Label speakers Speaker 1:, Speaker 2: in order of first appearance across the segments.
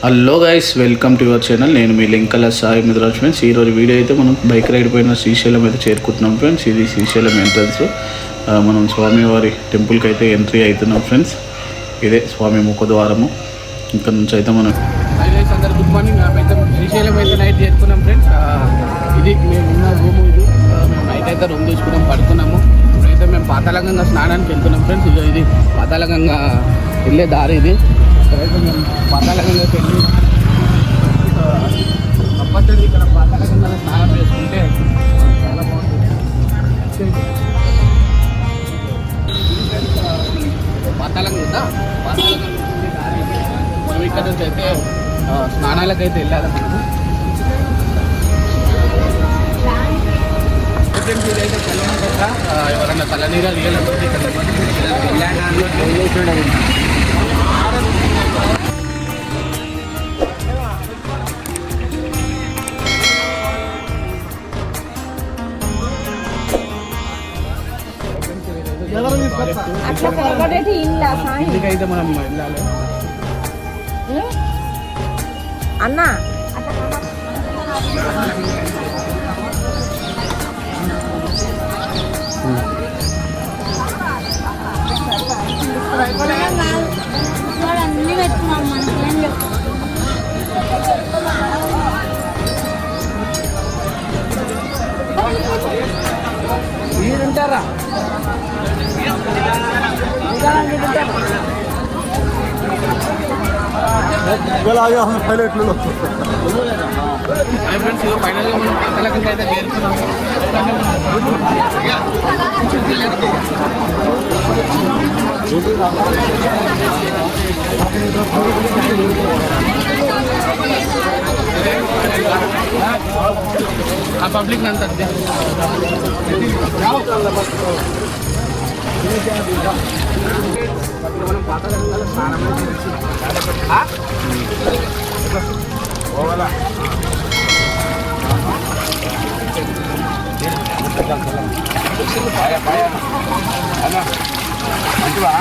Speaker 1: Hello guys, welcome to your channel. నేను మీ Linkala Sai Mudiraj friends. ఈరోజు వీడియో అయితే మనం బైక్ రైడ్ పైన శ్రీశైలం అయితే చేరుకుంటున్నాం ఫ్రెండ్స్. ఇది శ్రీశైలం ఎంట్రన్స్. మనం స్వామివారి టెంపుల్కి అయితే ఎంట్రీ అవుతున్నాం ఫ్రెండ్స్. ఇదే స్వామి ముఖద్వారము. ఇక్కడ నుంచి అయితే మనం
Speaker 2: అందరు గుడ్ మార్నింగ్. అయితే శ్రీశైలం అయితే నైట్ చేరుకున్నాం ఫ్రెండ్స్. ఇది మేము ఉన్న రూమ్. ఇది మేము నైట్ అయితే రూమ్ తీసుకున్నాం, పడుకున్నాము. ఇప్పుడైతే మేము పాతాళగంగా స్నానానికి వెళ్తున్నాం ఫ్రెండ్స్. ఇది పాతాళగంగా వెళ్ళే దారి. ఇది ఇక్కడైతే మేము పాతాళగంగాకి వెళ్ళి కంపల్సరీ ఇక్కడ పాతాళగంగాలో స్నానం చేసుకుంటే చాలా బాగుంటుంది. పాతాళగంగా దారి మనం ఇక్కడ నుంచి అయితే స్నానాలకైతే వెళ్ళాలి. మనకు ఇదైతే చల్లడం కదా, ఎవరన్నా తలనీరా రియలంటే ఇక్కడ ఇంటికైతే మనం వెళ్ళాలి
Speaker 3: అన్నా. అన్ని పెట్టుకున్నాం మనకి
Speaker 2: మీరుంటారా? ఫైనల్గా మనం పాతాళగంగా అయితే చేరుకున్నాము. ఆ పబ్లిక్ అంతా మనం పాతాళగంగాలో స్నానం పోవాలా. మంచివా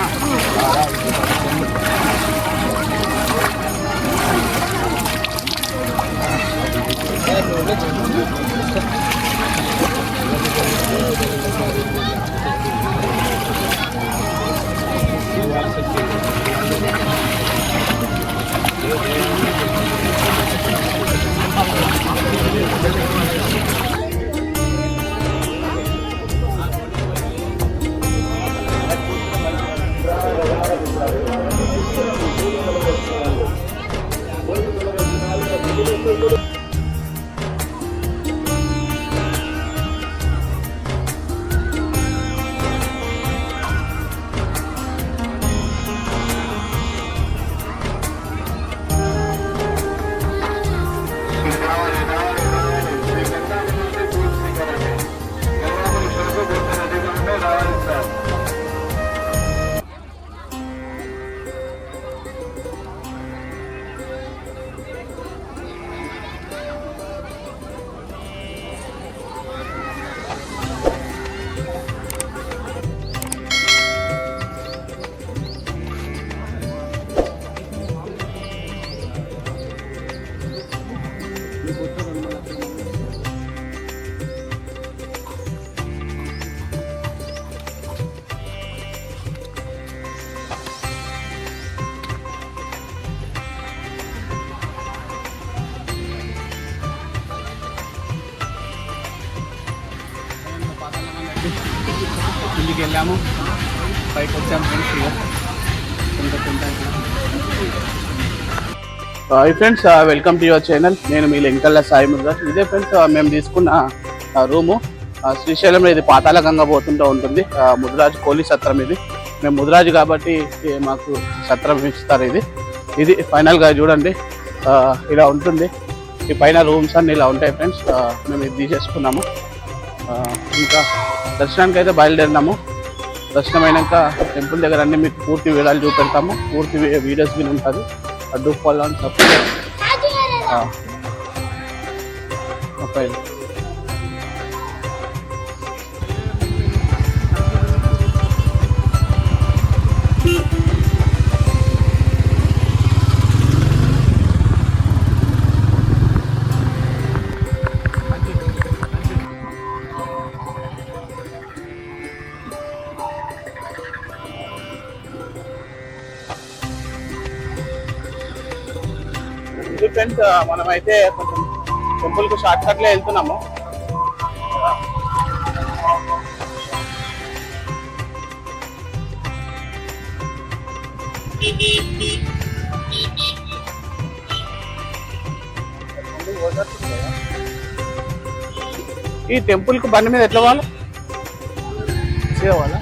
Speaker 2: ఇంటికి వెళ్ళాము, పైకి వచ్చాము friends. Welcome to your channel. నేను మీ లింకల్ల సాయి ముద్రాజ్. ఇదే ఫ్రెండ్స్ మేము తీసుకున్న రూము శ్రీశైలంలో. ఇది పాతాళగంగా పోతుంటూ ఉంటుంది. ముద్రాజ్ కోలి సత్రం. ఇది మేము ముద్రాజ్ కాబట్టి మాకు సత్రం ఇస్తారు. ఇది ఫైనల్గా చూడండి, ఇలా ఉంటుంది. ఈ పైన రూమ్స్ అన్నీ ఇలా ఉంటాయి ఫ్రెండ్స్. మేము ఇది తీసేసుకున్నాము. ఇంకా దర్శనానికి అయితే బయలుదేరినాము. దర్శనం అయినాక టెంపుల్ దగ్గర అన్నీ మీకు పూర్తి వివరాలు చూపెడతాము. పూర్తి వీడియోస్ కూడా ఉంటుంది. Do follow and subscribe. Okay. ఇది ఫ్రెండ్స్ మనమైతే కొంచెం టెంపుల్కి షార్ట్ కట్లో వెళ్తున్నాము. ఈ టెంపుల్ కు బండి మీద ఎట్లా వాళ్ళ వాళ్ళ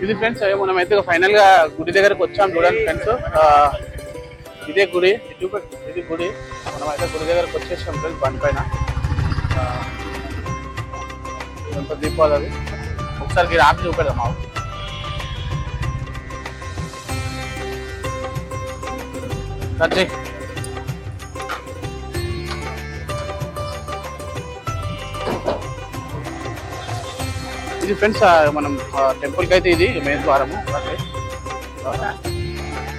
Speaker 2: ఇది ఫ్రెండ్స్ మనమైతే ఫైనల్ గా గుడి దగ్గరకు వచ్చాం. చూడండి ఫ్రెండ్స్, ఇదే గుడి, ఇది గుడి. మనమైతే గుడి దగ్గరకు వచ్చేసాం ఫ్రెండ్స్. బండి పైన ఎంత దీపాలు అది ఒకసారి ఆపి చూపెడదాం. మాకు ఇది ఫ్రెండ్స్ మనం టెంపుల్కి అయితే ఇది మెయిన్ ద్వారము.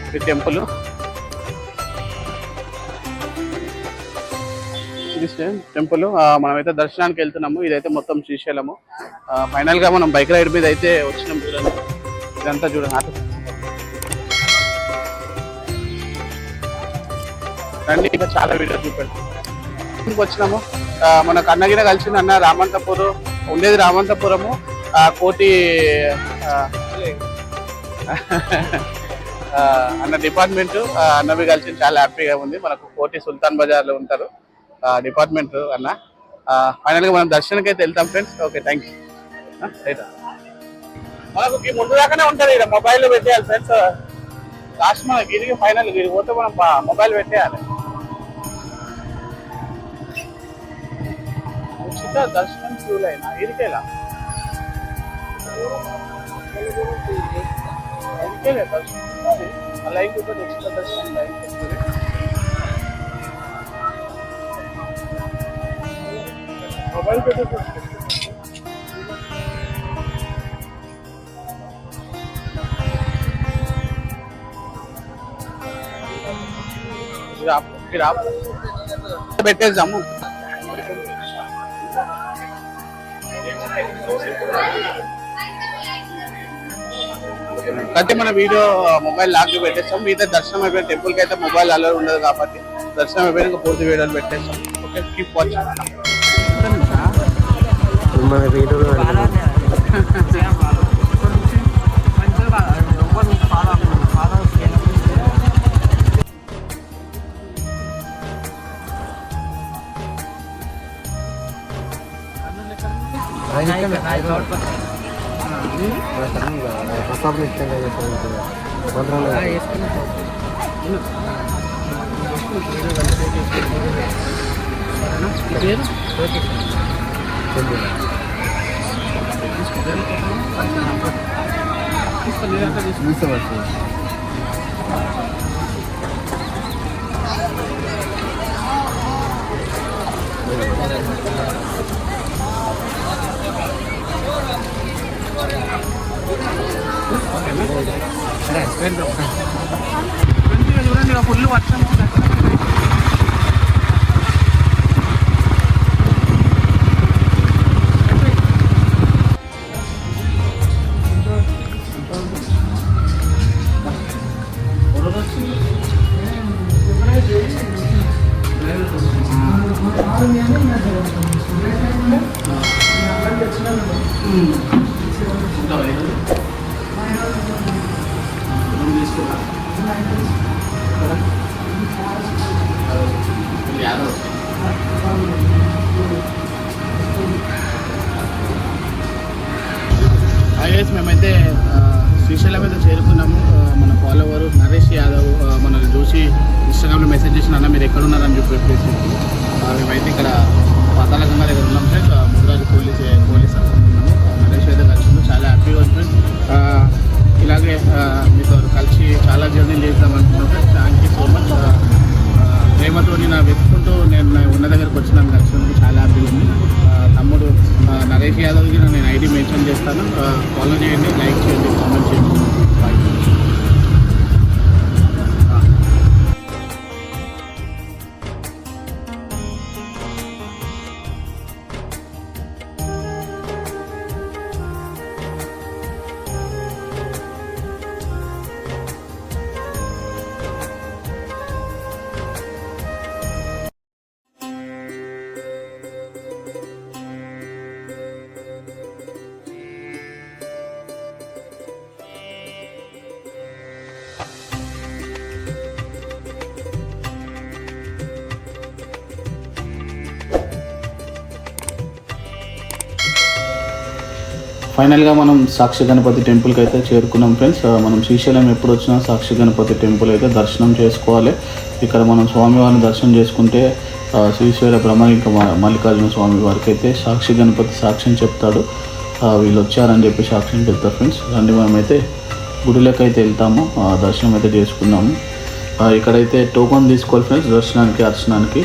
Speaker 2: ఇది టెంపుల్, ఇది టెంపుల్. మనమైతే దర్శనానికి వెళ్తున్నాము. ఇదైతే మొత్తం శ్రీశైలము. ఫైనల్ గా మనం బైక్ రైడ్ మీద అయితే వచ్చినాం. చూడండి ఇదంతా చూడండి. రండి, ఇంకా చాలా వీడియో చూపెడతాం. వచ్చినాము. మన కన్నగిన కలిసింది అన్న రామంతపూర్ ఉండేది. రామంతపురము కోటి అన్న డిపార్ట్మెంట్ అన్నవి కలిసి చాలా హ్యాపీగా ఉంది. మనకు కోటి సుల్తాన్ బజార్ లో ఉంటారు డిపార్ట్మెంట్ అన్న. ఫైనల్ గా మనం దర్శనానికి అయితే వెళ్తాం ఫ్రెండ్స్. Okay, thank you. మనకు ముందు దాకానే ఉంటుంది. ఇక్కడ మొబైల్ పెట్టేయాలి ఫ్రెండ్స్. లాస్ట్ మనకి గిరికి ఫైనల్ గిరి పోతే మనం మొబైల్ పెట్టేయాలి. ఉచిత దర్శనం క్యూ లైన్ ఇరికేలా దర్శనం లైన్ ఉచిత దర్శనం లైన్ మొబైల్ పెట్టే పెట్టేద్దాము. అయితే మన వీడియో మొబైల్ లాక్ పెట్టేస్తాం. మీతో దర్శనం అయిపోయిన టెంపుల్కి అయితే మొబైల్ అలౌ ఉండదు కాబట్టి దర్శనం అయిపోయిన పూర్తి వీడియోలు పెట్టేస్తాం. Okay, keep watching.
Speaker 4: మన వీడియోలో
Speaker 2: చూడండి ఫుల్ వర్షం.
Speaker 1: ఫైనల్గా మనం సాక్షి గణపతి టెంపుల్కి అయితే చేరుకున్నాం ఫ్రెండ్స్. మనం శ్రీశైలం ఎప్పుడు వచ్చినా సాక్షి గణపతి టెంపుల్ అయితే దర్శనం చేసుకోవాలి. ఇక్కడ మనం స్వామివారిని దర్శనం చేసుకుంటే శ్రీశైల బ్రహ్మలింగ మల్లికార్జున స్వామి వారికి అయితే సాక్షి గణపతి సాక్ష్యం చెప్తాడు. వీళ్ళు వచ్చారని చెప్పి సాక్ష్యం చెప్తారు ఫ్రెండ్స్. రండి మనమైతే గుడిలోకి అయితే వెళ్తాము, దర్శనం అయితే చేసుకున్నాము. ఇక్కడైతే టోకన్ తీసుకోవాలి ఫ్రెండ్స్ దర్శనానికి అర్చనానికి.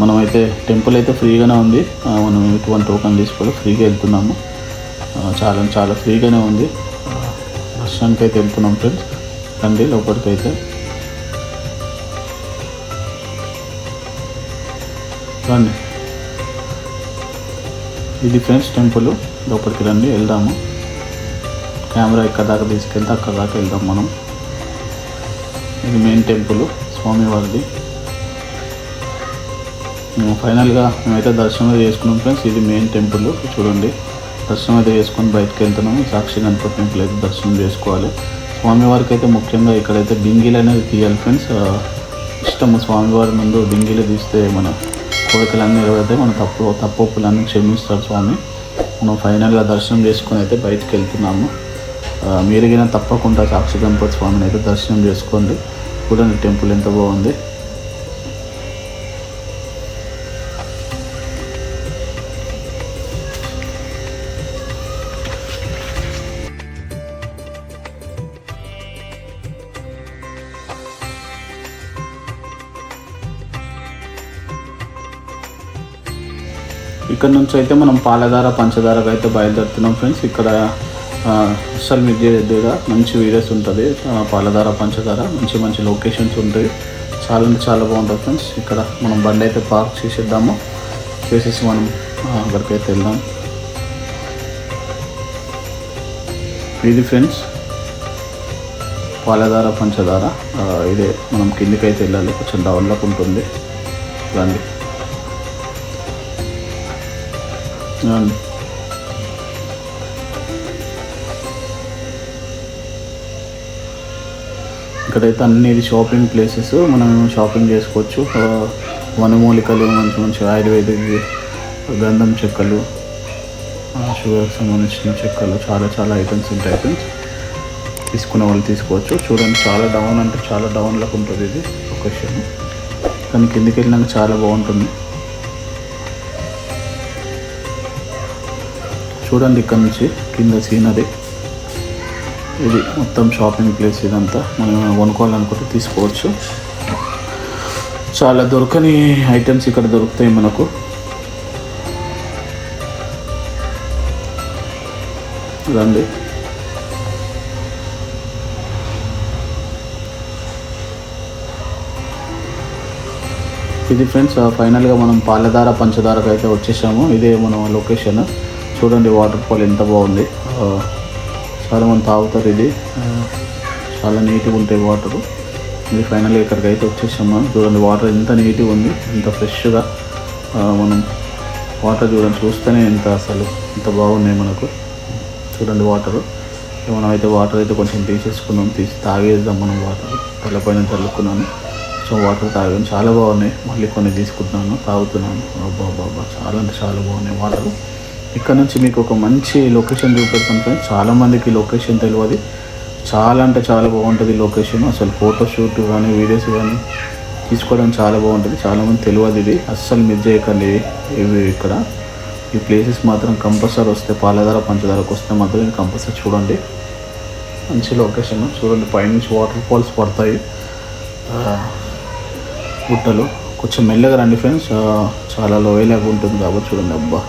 Speaker 1: మనమైతే టెంపుల్ అయితే ఫ్రీగానే ఉంది, మనం ఎటువంటి టోకన్ తీసుకోవాలి, ఫ్రీగా వెళ్తున్నాము. చాలా ఫ్రీగానే ఉంది. దర్శనానికి అయితే వెళ్తున్నాం ఫ్రెండ్స్. రండి లోపలికి అయితే. రండి, ఇది ఫ్రెండ్స్ టెంపుల్. లోపలికి రండి, వెళ్దాము. కెమెరా ఇక్కడ దాకా తీసుకెళ్తే అక్కడ దాకా వెళ్దాం మనం. ఇది మెయిన్ టెంపుల్ స్వామివారిది. ఫైనల్గా మేమైతే దర్శనం అయితే చేసుకున్నాం ఫ్రెండ్స్. ఇది మెయిన్ టెంపుల్ చూడండి. దర్శనం అయితే చేసుకొని బయటకు వెళ్తున్నాము. సాక్షి గణపతి టెంపుల్ అయితే దర్శనం చేసుకోవాలి. స్వామివారికి అయితే ముఖ్యంగా ఇక్కడైతే డింగిల్ అనేది తీయాలి ఫ్రెండ్స్. ఇష్టము స్వామివారి ముందు డింగిలు తీస్తే మన కోరికలన్నీ నెరవేరుతాయి, మన తప్పులన్నీ క్షమిస్తాడు స్వామి. మనం ఫైనల్గా దర్శనం చేసుకొని అయితే బయటకు వెళ్తున్నాము. మీరుగిన తప్పకుండా సాక్షి గణపతి స్వామిని అయితే దర్శనం చేసుకోండి. చూడండి టెంపుల్ ఎంత బాగుంది. ఇక్కడ నుంచి అయితే మనం పాలధార పంచదారకు అయితే బయలుదేరుతున్నాం ఫ్రెండ్స్. ఇక్కడ సోషల్ మీడియా దగ్గర మంచి వీడియోస్ ఉంటుంది. పాలధార పంచదార మంచి లొకేషన్స్ ఉంటాయి. చాలా బాగుంటుంది ఫ్రెండ్స్. ఇక్కడ మనం బండి అయితే పార్క్ చేసేద్దాము, చేసేసి మనం అక్కడికైతే వెళ్దాం. ఇది ఫ్రెండ్స్ పాలధార పంచదార. ఇదే మనం కిందికి అయితే వెళ్ళాలి, కొంచెం డెవలప్ ఉంటుంది. రండి. ఇక్కడైతే అన్ని షాపింగ్ ప్లేసెస్, మనం షాపింగ్ చేసుకోవచ్చు. వనమూలికలు, మంచి ఆయుర్వేదిక్ గంధం చెక్కలు, షుగర్కి సంబంధించిన చెక్కలు, చాలా ఐటమ్స్ ఉంటాయి ఫ్రెండ్స్. తీసుకునే వాళ్ళు తీసుకోవచ్చు. చూడండి చాలా డౌన్ అంటే చాలా డౌన్లోకి ఉంటుంది ఇది లొకేషన్. కానీ కిందికి వెళ్ళినాక చాలా బాగుంటుంది. చూడండి ఇక్కడ నుంచి కింద సీనరీ. ఇది మొత్తం షాపింగ్ ప్లేస్. ఇదంతా మనం ఏమైనా కొనుక్కోవాలనుకుంటే తీసుకోవచ్చు. చాలా దొరకని ఐటమ్స్ ఇక్కడ దొరుకుతాయి మనకు. రండి. ఇది ఫ్రెండ్స్ ఫైనల్గా మనం పాలధార పంచదారకు అయితే వచ్చేసాము. ఇదే మన లొకేషన్. చూడండి వాటర్ ఫాల్ ఎంత బాగుంది. చాలామంది తాగుతారు. ఇది చాలా నీట్గా ఉంటాయి వాటరు. ఇది ఫైనల్గా ఇక్కడికి అయితే వచ్చేసాం మనం. చూడండి వాటర్ ఎంత నీట్గా ఉంది, ఎంత ఫ్రెష్గా. మనం వాటర్ చూస్తేనే ఎంత బాగున్నాయి మనకు. చూడండి వాటరు. మనం అయితే వాటర్ అయితే కొంచెం తీసేసుకున్నాం, తీసి తాగేద్దాం మనం. వాటర్ తలపైన చల్లుకున్నాను. సో వాటర్ తాగాను, చాలా బాగున్నాయి. మళ్ళీ కొన్ని తీసుకుంటున్నాను, తాగుతున్నాను. అబ్బా చాలా బాగున్నాయి వాటర్. ఇక్కడ నుంచి మీకు ఒక మంచి లొకేషన్ చూపెడతాను ఫ్రెండ్స్. చాలామందికి లొకేషన్ తెలియదు. చాలా బాగుంటుంది లొకేషన్. అసలు ఫోటోషూట్ కానీ వీడియోస్ కానీ తీసుకోవడం చాలా బాగుంటుంది. చాలామంది తెలియదు ఇది. అస్సలు మిస్ చేయకండి. ఇవి ఇక్కడ ఈ ప్లేసెస్ మాత్రం కంపల్సరీ వస్తే, పాలధార పంచదారకు వస్తే మాత్రం ఇది కంపల్సరీ చూడండి. మంచి లొకేషన్. చూడండి పైనుంచి వాటర్ ఫాల్స్ పడతాయి, గుట్టలు. కొంచెం మెల్లగా రండి ఫ్రెండ్స్, చాలా లోయలాగా ఉంటుంది కాబట్టి. చూడండి అబ్బా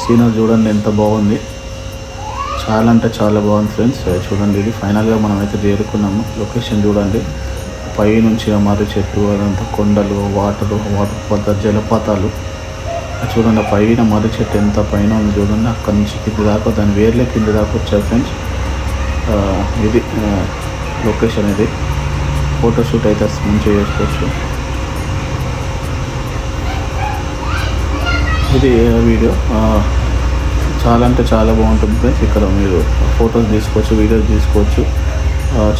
Speaker 1: సీనరీ చూడండి ఎంత బాగుంది. చాలా బాగుంది ఫ్రెండ్స్. చూడండి ఇది ఫైనల్గా మనం అయితే చేరుకున్నాము. లొకేషన్ చూడండి. పై నుంచి మర్రి చెట్టు, అదంతా కొండలు, వాటర్ ఫాల్, జలపాతాలు. చూడండి పైన మర్రి చెట్టు ఎంత పైన ఉంది చూడండి. అక్కడ నుంచి కింది దాకా, దాని వేర్లే కింది దాకా వచ్చాయి ఫ్రెండ్స్. ఇది లొకేషన్. ఇది ఫోటోషూట్ అయితే మంచిగా చేసుకోవచ్చు. ఇది వీడియో చాలా బాగుంటుంది ఫ్రెండ్స్. ఇక్కడ మీరు ఫొటోస్ తీసుకోవచ్చు, వీడియోస్ తీసుకోవచ్చు.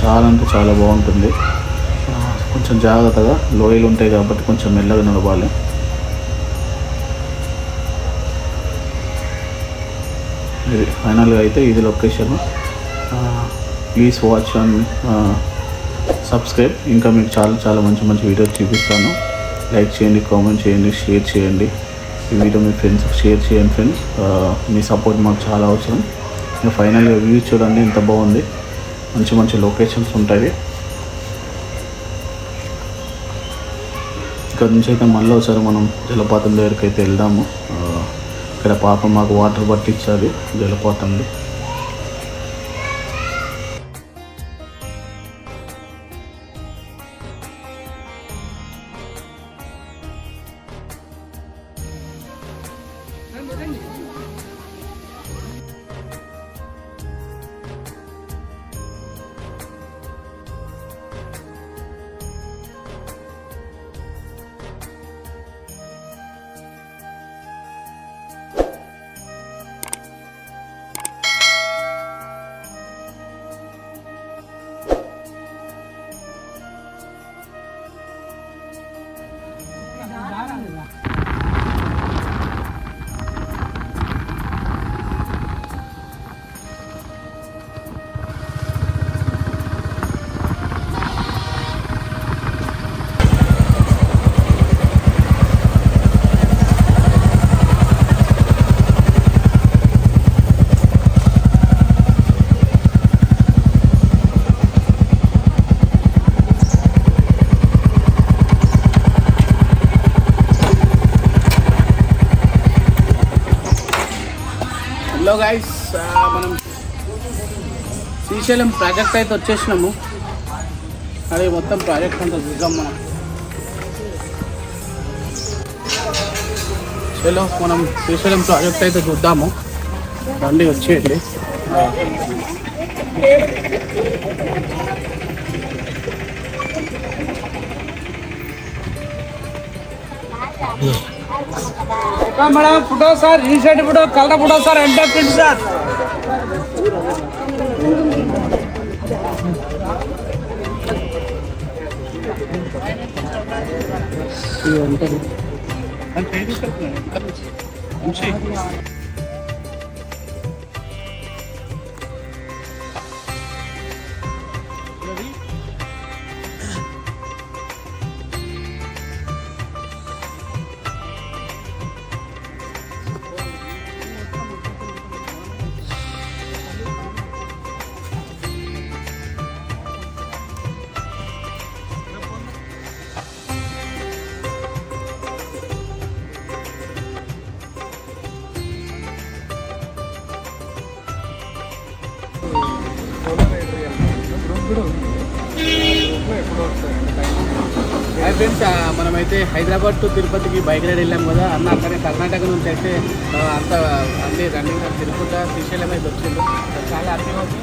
Speaker 1: చాలా బాగుంటుంది. కొంచెం జాగ్రత్తగా, లోయలు ఉంటాయి కాబట్టి కొంచెం మెల్లగా నడవాలి. ఇది ఫైనల్గా అయితే ఇది location. Please watch and subscribe. ఇంకా మీకు చాలా చాలా మంచి మంచి వీడియోస్ చూపిస్తాను. లైక్ చేయండి, కామెంట్ చేయండి, షేర్ చేయండి. ఈ వీడియో మీ ఫ్రెండ్స్కి షేర్ చేయండి ఫ్రెండ్స్. మీ సపోర్ట్ మాకు చాలా అవసరం. ఇంకా ఫైనల్గా వ్యూ చూడండి ఎంత బాగుంది. మంచి మంచి లొకేషన్స్ ఉంటాయి. ఇక్కడ నుంచి అయితే మళ్ళీ ఒకసారి మనం జలపాతం దగ్గరికి అయితే వెళ్దాము. ఇక్కడ పాప మాకు వాటర్ పట్టించాలి జలపాతంలో.
Speaker 2: హలో గైస్, మనం శ్రీశైలం ప్రాజెక్ట్ అయితే వచ్చేసినాము. అదే మొత్తం ప్రాజెక్ట్ అంతా చూద్దాం మనం. చలో మనం శ్రీశైలం ప్రాజెక్ట్ అయితే చూద్దాము. రండి వచ్చేయండి.
Speaker 4: ಮೇಡಮ್ ಫೋಟೋ ಸರ್, ಈ side photo, colour photo sir, enter print sir.
Speaker 2: Friends, మనమైతే హైదరాబాద్ టు తిరుపతికి బైక్ రైడ్ వెళ్ళాం కదా అన్న. అక్కడే కర్ణాటక నుంచి అయితే అంత అన్ని రన్నింగ్ తిరుగుతా శ్రీశైలం అయితే వచ్చిండు. చాలా హ్యాపీగా ఉంది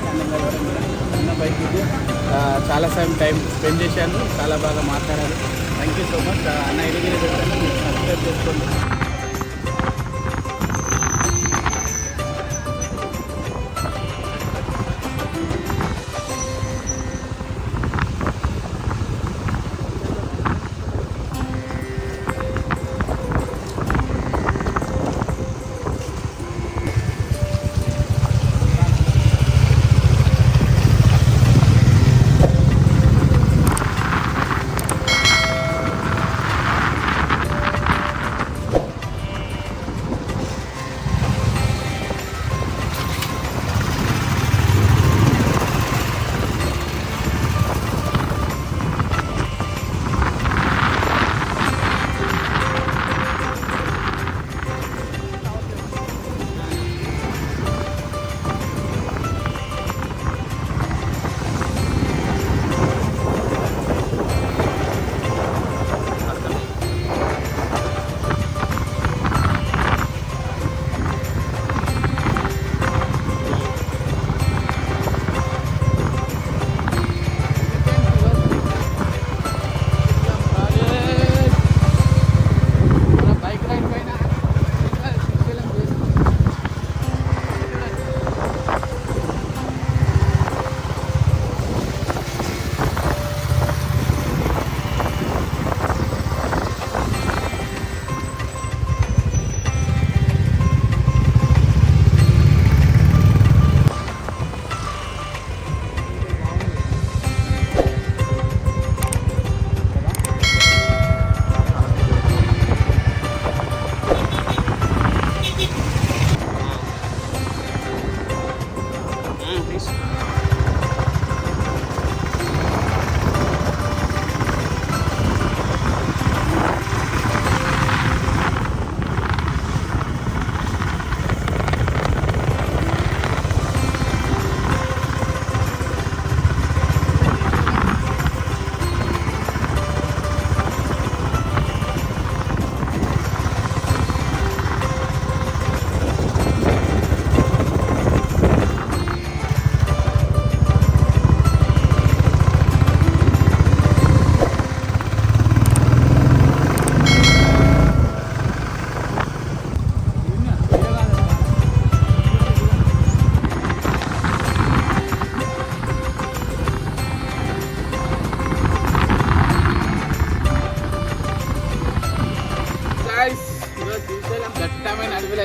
Speaker 2: అన్న బైక్ ఇది. చాలా టైం స్పెండ్ చేశాను, చాలా బాగా మాట్లాడాను. థ్యాంక్ యూ సో మచ్ అన్న. ఎదిగిన పెట్టాను, మీరు సబ్స్క్రైబ్ చేసుకోండి.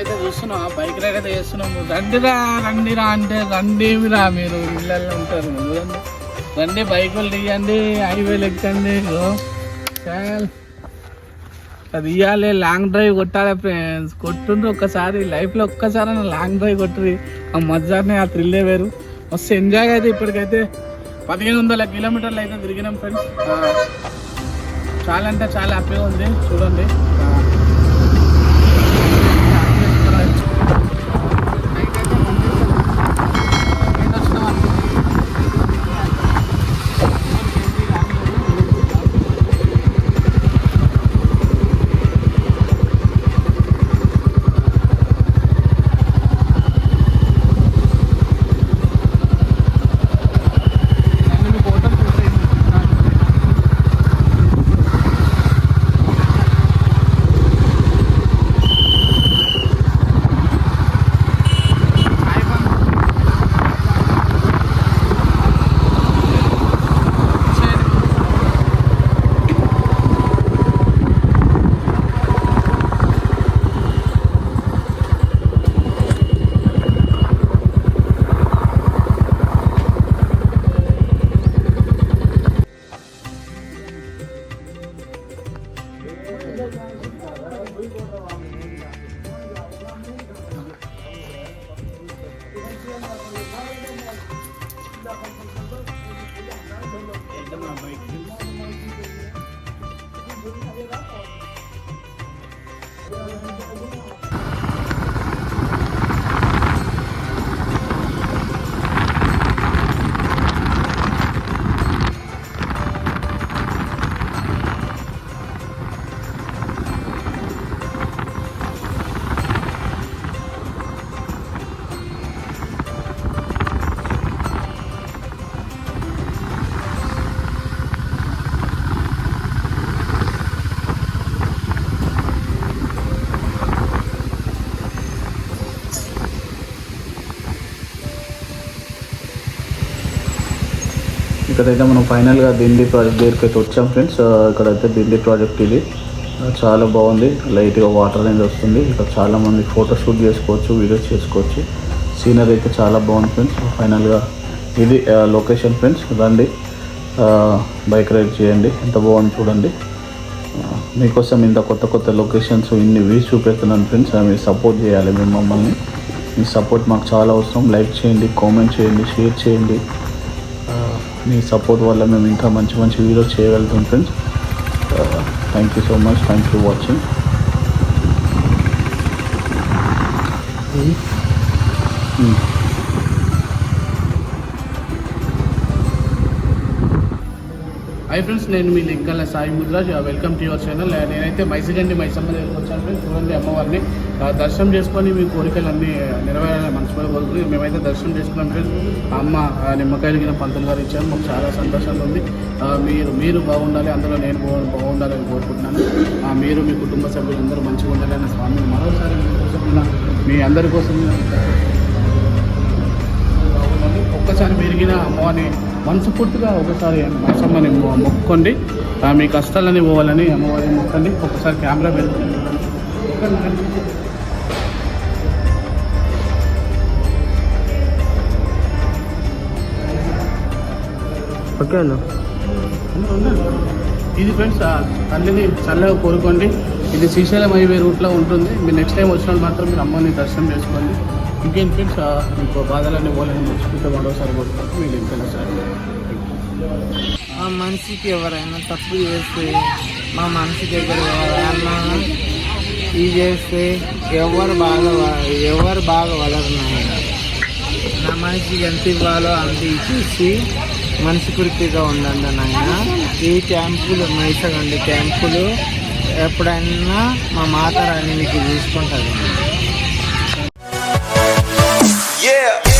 Speaker 2: అయితే చూస్తున్నాం బైక్ రైడ్ అయితే చేస్తున్నాము. రండిరా రండిరా అంటే రండిరా, మీరు ఇళ్ళల్లో ఉంటారు చూడండి. రండి బైకులు తీయండి, హైవేలు ఎక్కండి. చాలు అది ఇవ్వాలి, లాంగ్ డ్రైవ్ కొట్టాలి ఫ్రెండ్స్. కొట్టుండ్రు ఒక్కసారి లైఫ్లో, ఒక్కసారి లాంగ్ డ్రైవ్ కొట్టుర్రి. ఆ మజానే ఆ థ్రిల్లే వేరు. మస్తు ఎంజాయ్ అయితే ఇప్పటికైతే 1500 కిలోమీటర్లు అయితే తిరిగినాం ఫ్రెండ్స్. చాలా అంటే చాలా హ్యాపీగా ఉంది చూడండి.
Speaker 1: ఇక్కడైతే మనం ఫైనల్గా దిండి ప్రాజెక్ట్ దగ్గరికి అయితే వచ్చాం ఫ్రెండ్స్. ఇక్కడైతే దిండి ప్రాజెక్ట్ ఇది చాలా బాగుంది. లైట్గా వాటర్ అనేది వస్తుంది. ఇక్కడ చాలామంది ఫోటో షూట్ చేసుకోవచ్చు, వీడియోస్ చేసుకోవచ్చు. సీనరీ అయితే చాలా బాగుంది ఫ్రెండ్స్. ఫైనల్గా ఇది లొకేషన్ ఫ్రెండ్స్. రండి బైక్ రైడ్ చేయండి, ఎంత బాగుంది చూడండి. మీకోసం ఇంత కొత్త కొత్త లొకేషన్స్, ఇన్ని వ్యూస్ చూపెడుతున్నాను ఫ్రెండ్స్. మీరు సపోర్ట్ చేయాలి, మీరు మమ్మల్ని. మీ సపోర్ట్ మాకు చాలా అవసరం. లైక్ చేయండి, కామెంట్ చేయండి, షేర్ చేయండి. మీ సపోర్ట్ వల్ల మేము ఇంకా మంచి మంచి వీడియోస్ చేయగలుగుతాం friends. Thank you so much. Thank you watching.
Speaker 2: Hi friends, నేను మీ Linkala Sai Mudraj. Welcome to your channel. నేనైతే మైసగండి మైసమ్మ దగ్గరికి వచ్చాను ఫ్రెండ్స్. చూడండి అమ్మవారిని దర్శనం చేసుకొని మీ కోరికలన్నీ నెరవేరాలని మనసుపై కోరుకుని మేమైతే దర్శనం చేసుకున్నాం ఫ్రెండ్స్. అమ్మ నిమ్మకాయలు గిన పంతులు గారు ఇచ్చాను. మాకు చాలా సంతోషంగా ఉంది. మీరు బాగుండాలి, అందులో నేను బాగుండాలని కోరుకుంటున్నాను. మీరు మీ కుటుంబ సభ్యులందరూ మంచిగా ఉండాలని స్వామిని మరోసారి మీ అందరి కోసం ఒక్కసారి పెరిగిన అమ్మవారిని మనస్ఫూర్తిగా ఒకసారి మైసమ్మని మొక్కుకోండి. మీ కష్టాలని పోవాలని అమ్మవారిని మొక్కండి. ఒకసారి కెమెరా పెట్టుకోండి.
Speaker 4: ఓకే అన్న.
Speaker 2: ఇది ఫ్రెండ్స్ తల్లిని చల్లగా కోరుకోండి. ఇది శ్రీశైలం హైవే రూట్లో ఉంటుంది. మీరు నెక్స్ట్ టైం వచ్చినప్పుడు మాత్రం మీరు అమ్మని దర్శనం చేసుకోండి. ఇంకేం ఫ్రెండ్స్ మీకు బాధలన్నీ పోలేని మర్చిపోతే మరోసారి కొట్టుకుంటే మీరు ఇంకా సార్.
Speaker 4: ఆ మనిషికి ఎవరైనా తప్పు చేస్తే మా మనిషి దగ్గర ఎవరైనా ఇది చేస్తే ఎవరు బాగా వలరు నా మనిషికి ఎంత ఇవ్వాలో అంత ఇచ్చేసి మనస్ఫూర్తిగా ఉండండి నాయన. ఈ క్యాంపులు మైసగండి క్యాంపులు ఎప్పుడైనా మా మాతారాణి మీకు చూసుకుంటుంది.
Speaker 5: Yeah.